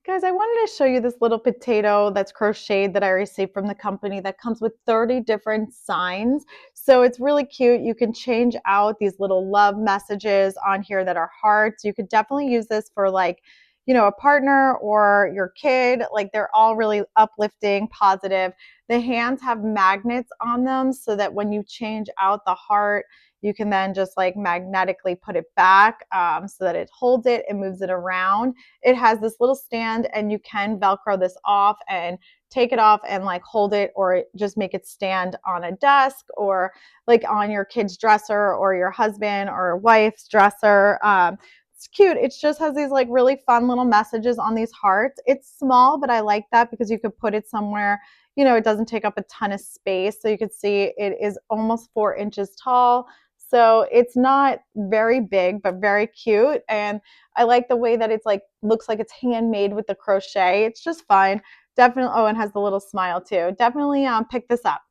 Guys, I wanted to show you this little potato that's crocheted that I received from the company that comes with 30 different signs. So it's really cute. You can change out these little love messages on here that are hearts. You could definitely use this for a partner or your kid. Like they're all really uplifting, positive. The hands have magnets on them so that when you change out the heart, you can then just like magnetically put it back so that it holds it and moves it around. It has this little stand and you can Velcro this off and take it off and like hold it or just make it stand on a desk or like on your kid's dresser or your husband or wife's dresser. It's cute. It just has these like really fun little messages on these hearts. It's small, but I like that because you could put it somewhere. It doesn't take up a ton of space. So you could see it is almost 4 inches tall. So it's not very big, but very cute. And I like the way that it's like looks like it's handmade with the crochet. It's just fun. Definitely. Oh, and has the little smile too. Definitely pick this up.